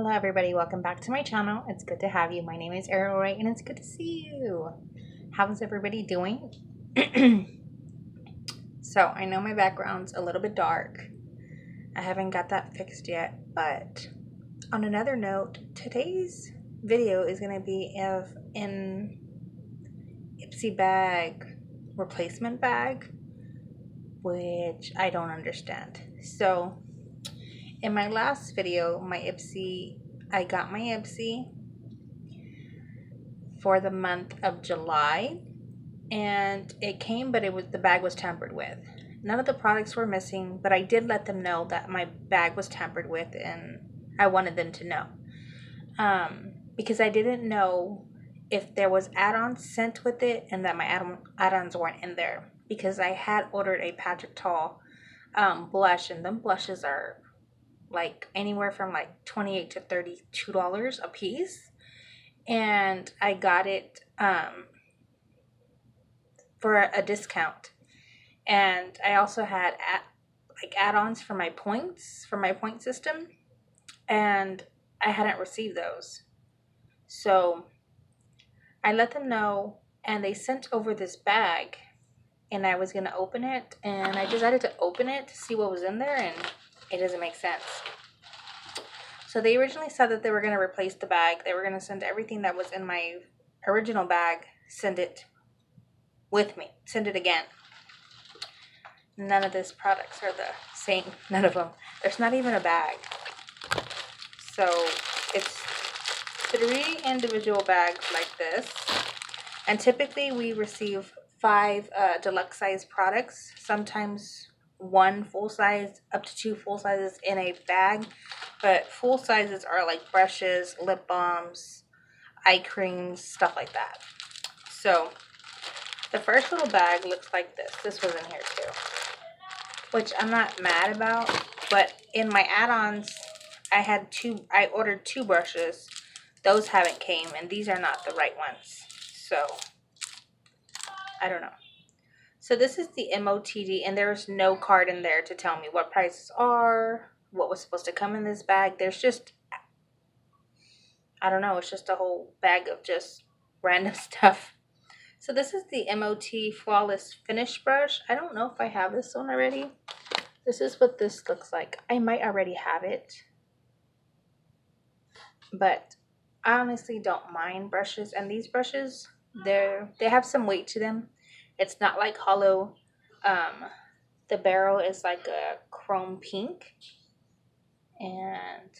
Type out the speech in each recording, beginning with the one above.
Hello everybody, welcome back to my channel. It's good to have you. My name is Ariel Ray and it's good to see you. How's everybody doing? So I know my background's a little bit dark. I haven't got that fixed yet, but on another note, today's video is going to be of an Ipsy bag replacement bag, which I don't understand. So in my last video, I got my Ipsy for the month of July, and it came, but the bag was tampered with. None of the products were missing, but I did let them know that my bag was tampered with, and I wanted them to know. Because I didn't know if there was add-ons sent with it and that my add-ons weren't in there, because I had ordered a Patrick Tall blush, and them blushes are like anywhere from like $28 to $32 a piece, and I got it for a discount. And I also had add-ons for my point system, and I hadn't received those. So I let them know, and they sent over this bag, and I was going to open it, and I decided to open it to see what was in there, and it doesn't make sense. So they originally said that they were going to replace the bag. They were going to send everything that was in my original bag, send it with me, send it again. None of these products are the same. None of them. There's not even a bag. So it's 3 individual bags like this. And typically we receive 5 deluxe size products. Sometimes 1 full size, up to 2 full sizes in a bag. But full sizes are like brushes, lip balms, eye creams, stuff like that. So the first little bag looks like this. This was in here too, which I'm not mad about. But in my add-ons, I ordered 2 brushes. Those haven't came, and these are not the right ones. So I don't know. So this is the MOTD, and there's no card in there to tell me what prices are, what was supposed to come in this bag. There's just, I don't know, it's just a whole bag of just random stuff. So this is the MOT Flawless Finish Brush. I don't know if I have this one already. This is what this looks like. I might already have it, but I honestly don't mind brushes. And these brushes, they have some weight to them. It's not like hollow. The barrel is like a chrome pink, and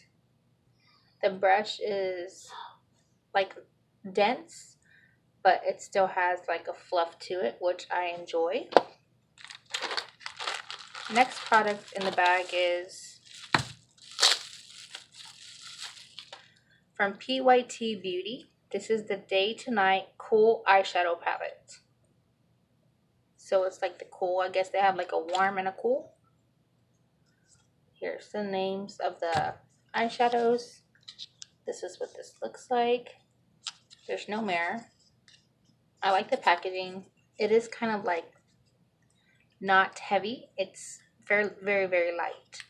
the brush is like dense, but it still has like a fluff to it, which I enjoy. Next product in the bag is from PYT Beauty. This is the Day to Night Cool Eyeshadow Palette. So it's like the cool, I guess they have like a warm and a cool. Here's the names of the eyeshadows. This is what this looks like. There's no mirror. I like the packaging. It is kind of like not heavy. It's very, very, very light.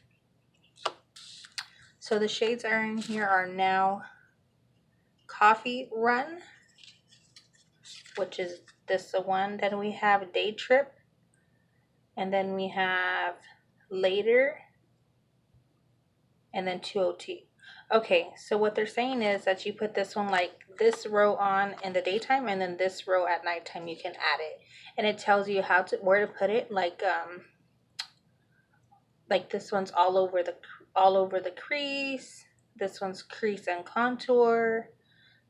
So the shades are in here are now Coffee Run, which is this one. Then we have Day Trip, and then we have Later, and then 2OT. Okay, so what they're saying is that you put this one, like this row on in the daytime, and then this row at nighttime you can add it, and it tells you where to put it. Like this one's all over the crease. This one's crease and contour.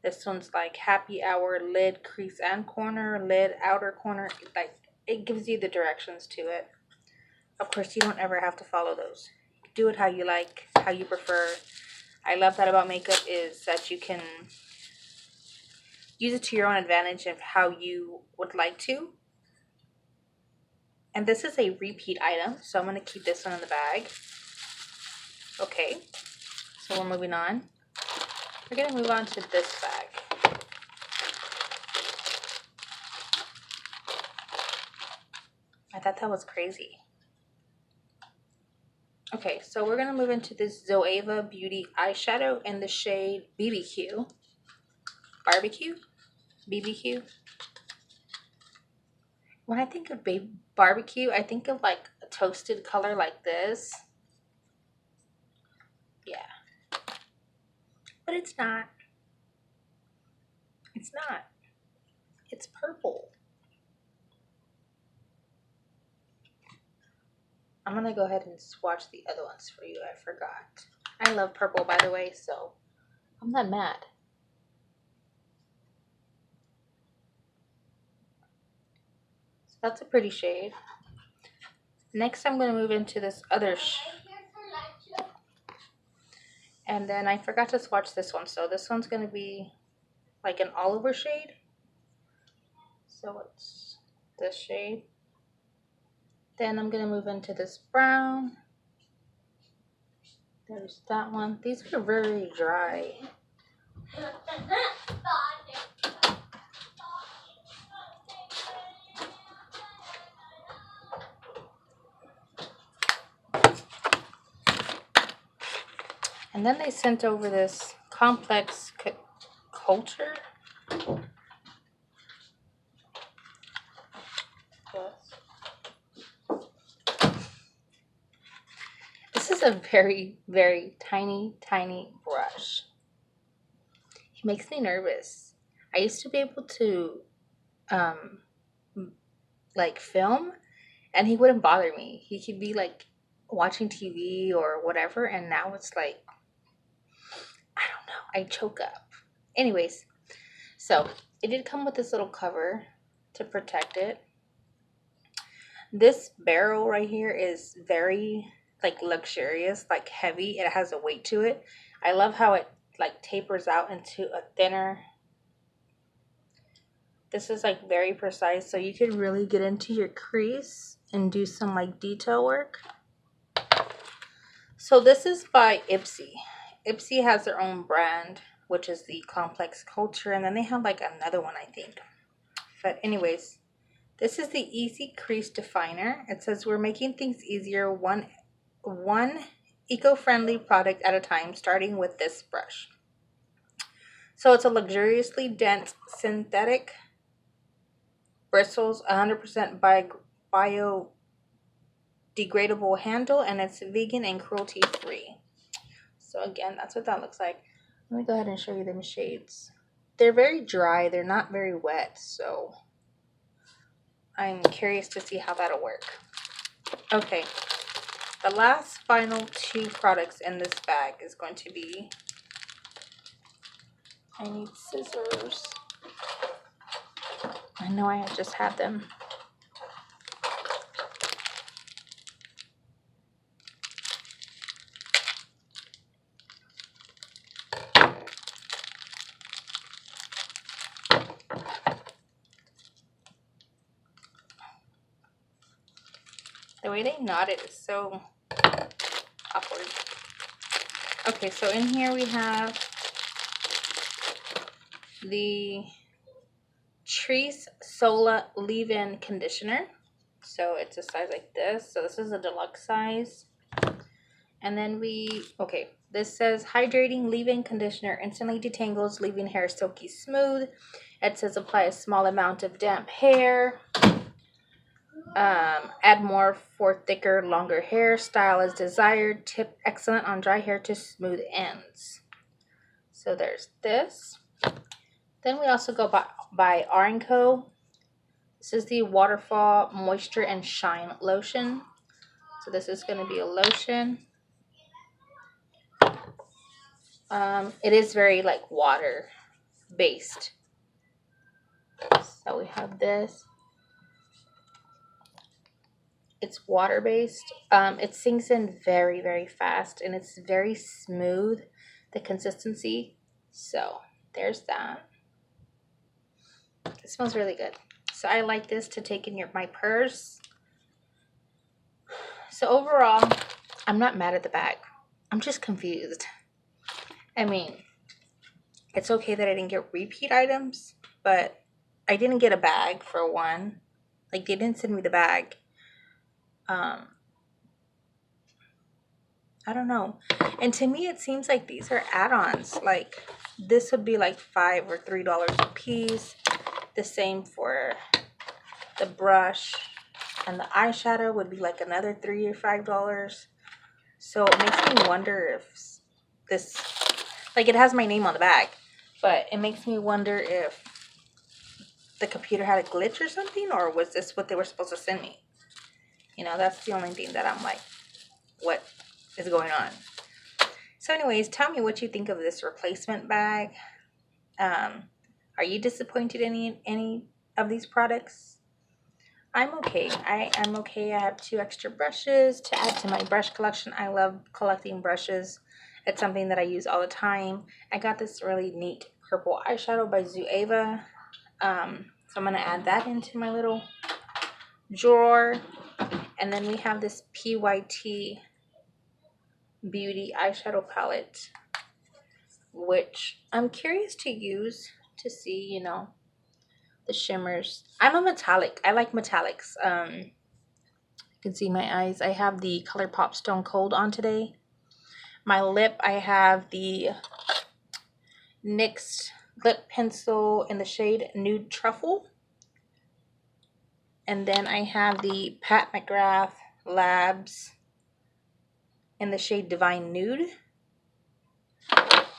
This one's like happy hour, lid, crease and corner, lid, outer corner. Like, it gives you the directions to it. Of course, you don't ever have to follow those. Do it how you like, how you prefer. I love that about makeup, is that you can use it to your own advantage of how you would like to. And this is a repeat item, so I'm going to keep this one in the bag. Okay, so we're moving on. We're going to move on to this bag. I thought that was crazy. Okay, so we're gonna move into this Zoeva Beauty eyeshadow in the shade BBQ. Barbecue? BBQ? When I think of barbecue, I think of like a toasted color like this. Yeah. But it's not. It's not. It's purple. I'm gonna go ahead and swatch the other ones for you. I forgot. I love purple, by the way, so I'm not mad. So that's a pretty shade. Next, I'm gonna move into this other and then I forgot to swatch this one, so this one's gonna be like an olive shade. So it's this shade. Then I'm gonna move into this brown. There's that one. These are very dry. And then they sent over this complex culture. This is a very, very tiny, tiny brush. It makes me nervous. I used to be able to like film and he wouldn't bother me. He could be like watching TV or whatever, and now it's like, I don't know, I choke up. Anyways, so it did come with this little cover to protect it. This barrel right here is very like luxurious, like heavy. It has a weight to it. I love how it like tapers out into a thinner. This is like very precise, so you could really get into your crease and do some like detail work. So this is by Ipsy. Ipsy has their own brand, which is the Complex Culture, and then they have like another one, I think. But anyways, this is the Easy Crease Definer. It says we're making things easier one eco-friendly product at a time, starting with this brush. So it's a luxuriously dense synthetic bristles, 100% biodegradable handle, and it's vegan and cruelty free. So again, that's what that looks like. Let me go ahead and show you them shades. They're very dry. They're not very wet, so I'm curious to see how that'll work. Okay, the last final two products in this bag is going to be, I need scissors. I know I just had them. The way they knot it is so awkward. Okay, so in here we have the Trees Sola Leave-In Conditioner. So it's a size like this. So this is a deluxe size. And then this says hydrating leave-in conditioner instantly detangles, leaving hair silky smooth. It says apply a small amount of damp hair. Add more for thicker, longer hair. Style as desired. Tip excellent on dry hair to smooth ends. So there's this. Then we also go by R&Co. This is the Waterfall Moisture and Shine Lotion. So this is going to be a lotion. It is very like water based. So we have this. It's water based. It sinks in very, very fast, and it's very smooth, the consistency. So there's that. It smells really good. So I like this to take in my purse. So overall, I'm not mad at the bag. I'm just confused. I mean, it's okay that I didn't get repeat items, but I didn't get a bag for one. Like, they didn't send me the bag. I don't know. And to me, it seems like these are add-ons. Like this would be like $5 or $3 a piece. The same for the brush, and the eyeshadow would be like another $3 or $5. So it makes me wonder if this, like, it has my name on the bag, but it makes me wonder if the computer had a glitch or something, or was this what they were supposed to send me? You know, that's the only thing that I'm like, what is going on? So anyways, tell me what you think of this replacement bag. Are you disappointed in any of these products? I'm okay. I'm okay. I have 2 extra brushes to add to my brush collection. I love collecting brushes. It's something that I use all the time. I got this really neat purple eyeshadow by Zoeva. So I'm going to add that into my little drawer. And then we have this PYT Beauty eyeshadow palette, which I'm curious to use to see, you know, the shimmers. I'm a metallic. I like metallics. You can see my eyes. I have the ColourPop Stone Cold on today. My lip, I have the NYX lip pencil in the shade Nude Truffle. And then I have the Pat McGrath Labs in the shade Divine Nude.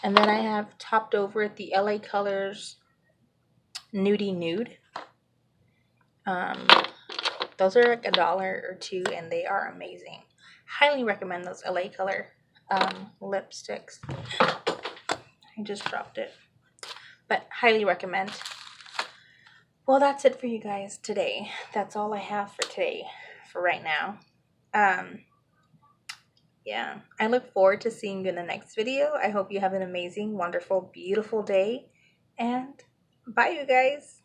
And then I have topped over it the LA Colors Nudie Nude. Those are like $1 or $2, and they are amazing. Highly recommend those LA Color lipsticks. I just dropped it, but highly recommend. Well, that's it for you guys today. That's all I have for today, for right now. Yeah, I look forward to seeing you in the next video. I hope you have an amazing, wonderful, beautiful day, and bye, you guys.